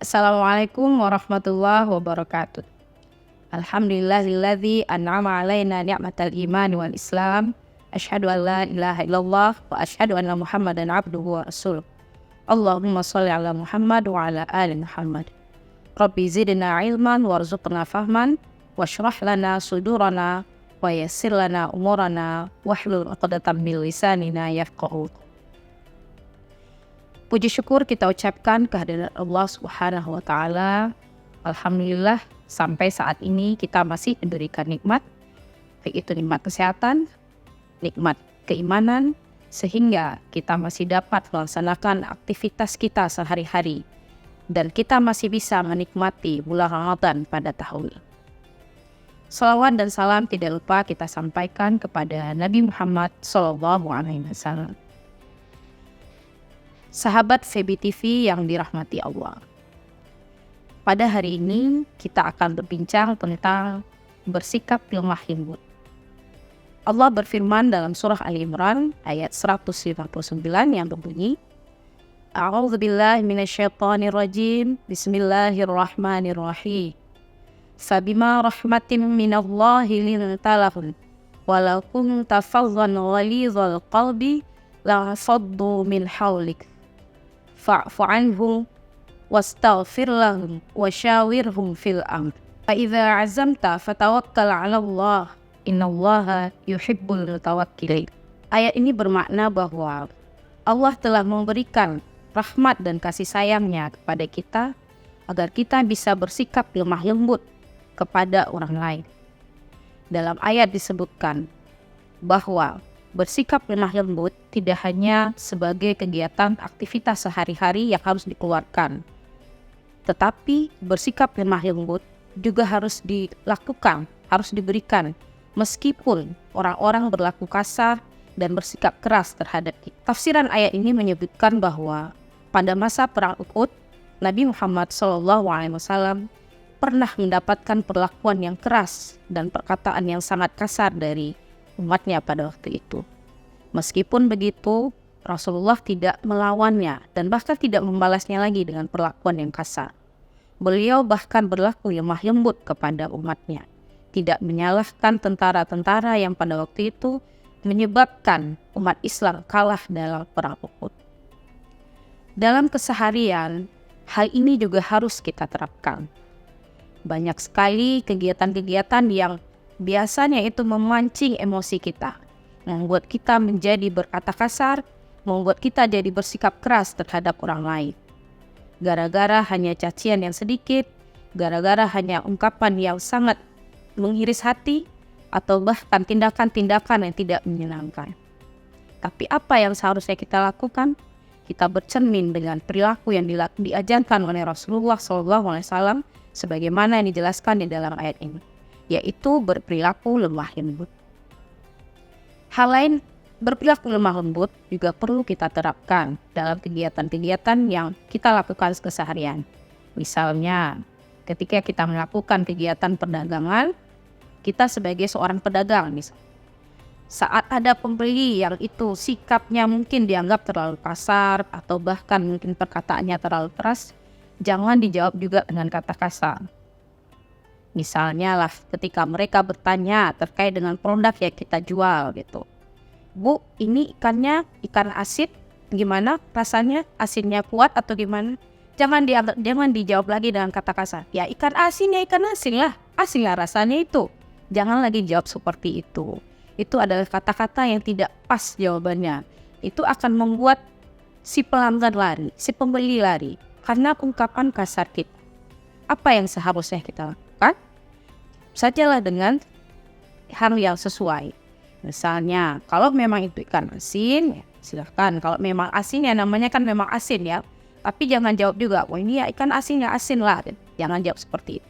Assalamualaikum warahmatullahi wabarakatuh. Alhamdulillahilladzi an'ama alaina ni'matal iman wal islam. Asyhadu an la ilaha illallah wa asyhadu anna Muhammadan abduhu wa rasuluh. Allahumma shalli ala Muhammad wa ala ali Muhammad. Rabbi zidna ilman warzuqna fahman washrah lana sudurana wa yassir lana umurana wahlul 'uqdatam min lisanina yafqahu. Puji syukur kita ucapkan kehadirat Allah Subhanahu wa taala. Alhamdulillah sampai saat ini kita masih diberikan nikmat, baik itu nikmat kesehatan, nikmat keimanan, sehingga kita masih dapat melaksanakan aktivitas kita sehari-hari dan kita masih bisa menikmati bulan Ramadan pada tahun. Salawat dan salam tidak lupa kita sampaikan kepada Nabi Muhammad SAW. Sahabat Febi TV yang dirahmati Allah. Pada hari ini kita akan berbincang tentang bersikap lemah lembut. Allah berfirman dalam surah Ali Imran ayat 159 yang berbunyi, A'udzubillahi minasyaitonirrajim. Bismillahirrahmanirrahim. Fabima rahmatin minallahi linta lahum walau kunta faddan ghalidhal qalbi la'faddu min hawlik fa'fu anhum wastaghfir lahum wasyawirhum fil amr fa idza azamta fatawakkal 'ala Allah innallaha yuhibbul mutawakkilin. Ayat ini bermakna bahwa Allah telah memberikan rahmat dan kasih sayangnya kepada kita agar kita bisa bersikap lemah lembut kepada orang lain. Dalam ayat disebutkan bahwa bersikap lemah lembut tidak hanya sebagai kegiatan aktivitas sehari-hari yang harus dikeluarkan, tetapi bersikap lemah lembut juga harus dilakukan, harus diberikan meskipun orang-orang berlaku kasar dan bersikap keras terhadap kita. Tafsiran ayat ini menyebutkan bahwa pada masa perang Uhud, Nabi Muhammad SAW pernah mendapatkan perlakuan yang keras dan perkataan yang sangat kasar dari umatnya pada waktu itu. Meskipun begitu, Rasulullah tidak melawannya dan bahkan tidak membalasnya lagi dengan perlakuan yang kasar. Beliau bahkan berlaku lemah lembut kepada umatnya, tidak menyalahkan tentara-tentara yang pada waktu itu menyebabkan umat Islam kalah dalam perang Uhud. Dalam keseharian, hal ini juga harus kita terapkan. Banyak sekali kegiatan-kegiatan yang biasanya itu memancing emosi kita, membuat kita menjadi berkata kasar, membuat kita jadi bersikap keras terhadap orang lain. Gara-gara hanya cacian yang sedikit, gara-gara hanya ungkapan yang sangat mengiris hati, atau bahkan tindakan-tindakan yang tidak menyenangkan. Tapi apa yang seharusnya kita lakukan? Kita bercermin dengan perilaku yang diajarkan oleh Rasulullah SAW sebagaimana yang dijelaskan di dalam ayat ini, yaitu berperilaku lemah lembut. Hal lain, berperilaku lemah lembut juga perlu kita terapkan dalam kegiatan-kegiatan yang kita lakukan keseharian. Misalnya, ketika kita melakukan kegiatan perdagangan, kita sebagai seorang pedagang, saat ada pembeli yang itu sikapnya mungkin dianggap terlalu kasar atau bahkan mungkin perkataannya terlalu keras, jangan dijawab juga dengan kata kasar. Misalnya lah ketika mereka bertanya terkait dengan produk yang kita jual gitu. Bu, ini ikannya ikan asin, gimana rasanya? Asinnya kuat atau gimana? Jangan dijawab lagi dengan kata kasar. Ya ikan asin lah rasanya itu. Jangan lagi jawab seperti itu. Itu adalah kata-kata yang tidak pas jawabannya. Itu akan membuat si pelanggan lari, si pembeli lari karena ungkapan kasar kita. Apa yang seharusnya kita lakukan? Sajalah dengan hal yang sesuai. Misalnya, kalau memang itu ikan asin, ya silahkan. Kalau memang asin ya namanya kan memang asin ya. Tapi jangan jawab juga, wah ini ya ikan asin ya asin lah. Jangan jawab seperti itu.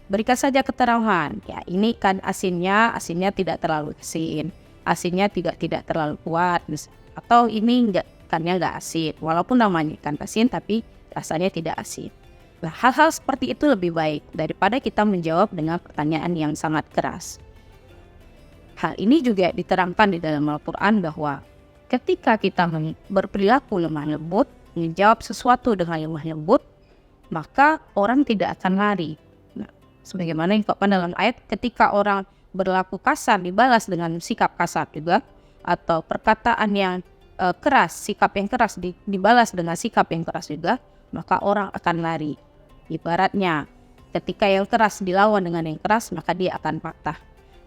Berikan saja keterangan, ya ini ikan asinnya tidak terlalu asin. Asinnya tidak terlalu kuat. Atau ini ikannya nggak asin. Walaupun namanya ikan asin tapi rasanya tidak asin. Nah, hal-hal seperti itu lebih baik daripada kita menjawab dengan pertanyaan yang sangat keras. Hal ini juga diterangkan di dalam Al-Quran bahwa ketika kita berperilaku lemah lembut, menjawab sesuatu dengan lemah lembut, maka orang tidak akan lari. Nah, sebagaimana yang dikatakan dalam ayat, ketika orang berlaku kasar dibalas dengan sikap kasar juga, atau perkataan yang keras, sikap yang keras dibalas dengan sikap yang keras juga, maka orang akan lari. Ibaratnya ketika yang keras dilawan dengan yang keras, maka dia akan patah.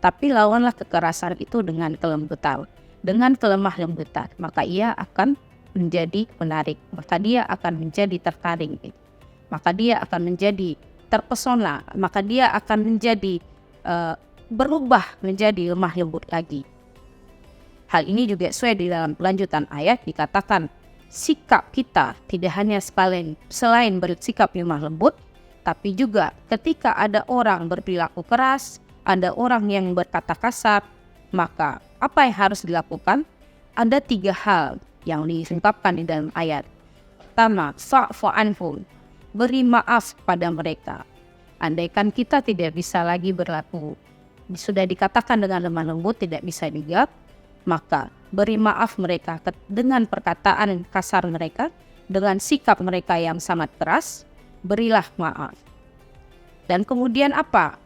Tapi lawanlah kekerasan itu dengan kelembutan, dengan kelemah lembutan, maka ia akan menjadi menarik, maka dia akan menjadi tertarik, maka dia akan menjadi terpesona, maka dia akan menjadi berubah menjadi lemah lembut lagi. Hal ini juga sesuai di dalam lanjutan ayat, dikatakan sikap kita tidak hanya selain bersikap lemah lembut, tapi juga ketika ada orang berperilaku keras, ada orang yang berkata kasar, maka apa yang harus dilakukan? Ada 3 hal yang diungkapkan di dalam ayat. Pertama, fa'fu anhum, beri maaf pada mereka. Andaikan kita tidak bisa lagi berlaku, sudah dikatakan dengan lemah lembut, tidak bisa dijawab, maka beri maaf mereka dengan perkataan kasar mereka, dengan sikap mereka yang sangat keras, berilah maaf. Dan kemudian apa?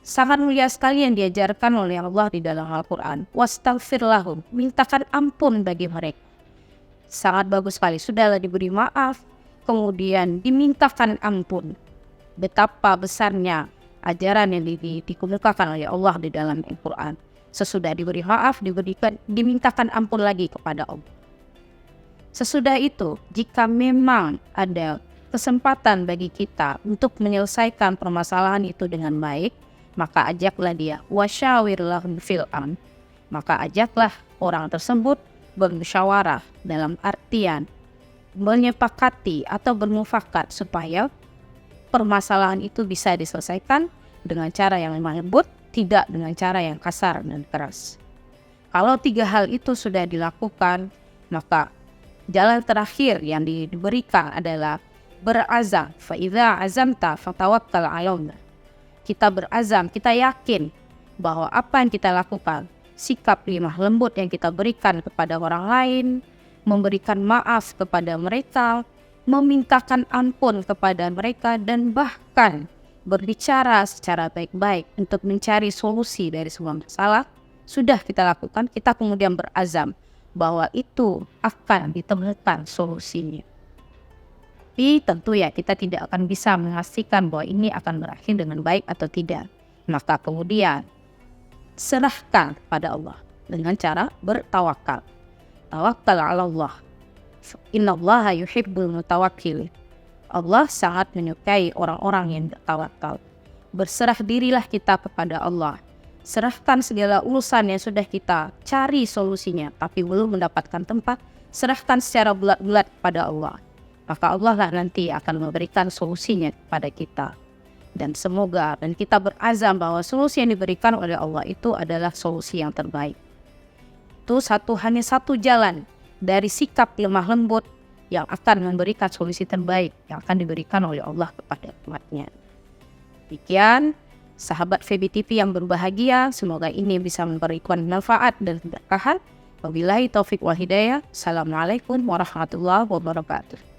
Sangat mulia sekali yang diajarkan oleh Allah di dalam Al-Quran. Wastaghfir lahum, mintakan ampun bagi mereka. Sangat bagus sekali, sudahlah diberi maaf, kemudian dimintakan ampun. Betapa besarnya ajaran yang dikemukakan oleh Allah di dalam Al-Quran. Sesudah diberi maaf, dimintakan ampun lagi kepada Allah. Sesudah itu, jika memang ada kesempatan bagi kita untuk menyelesaikan permasalahan itu dengan baik, maka ajaklah dia, wasyawirlahum fil amr, maka ajaklah orang tersebut bermusyawarah, dalam artian menyepakati atau bermufakat supaya permasalahan itu bisa diselesaikan dengan cara yang lemah lembut, tidak dengan cara yang kasar dan keras. Kalau 3 hal itu sudah dilakukan, maka jalan terakhir yang diberikan adalah berazam. Fa idza azamta fatawakkal 'alallah. Kita berazam, kita yakin bahwa apa yang kita lakukan, sikap lemah lembut yang kita berikan kepada orang lain, memberikan maaf kepada mereka, memintakan ampun kepada mereka, dan bahkan berbicara secara baik-baik untuk mencari solusi dari semua masalah, sudah kita lakukan, kita kemudian berazam bahwa itu akan ditemukan solusinya. Tapi tentu ya kita tidak akan bisa memastikan bahwa ini akan berakhir dengan baik atau tidak. Maka kemudian serahkan kepada Allah dengan cara bertawakal. Tawakkal 'ala Allah. Innallaha yuhibbul mutawakkilin. Allah sangat menyukai orang-orang yang bertawakal. Berserah dirilah kita kepada Allah. Serahkan segala urusan yang sudah kita cari solusinya tapi belum mendapatkan tempat, serahkan secara bulat-bulat kepada Allah. Maka Allah lah nanti akan memberikan solusinya kepada kita. Dan semoga dan kita berazam bahwa solusi yang diberikan oleh Allah itu adalah solusi yang terbaik. Itu hanya satu jalan dari sikap lemah lembut yang akan memberikan solusi terbaik yang akan diberikan oleh Allah kepada umatnya. Demikian sahabat VB TV yang berbahagia, semoga ini bisa memberikan manfaat dan keberkahan. Wabillahi taufik wal hidayah. Assalamualaikum warahmatullahi wabarakatuh.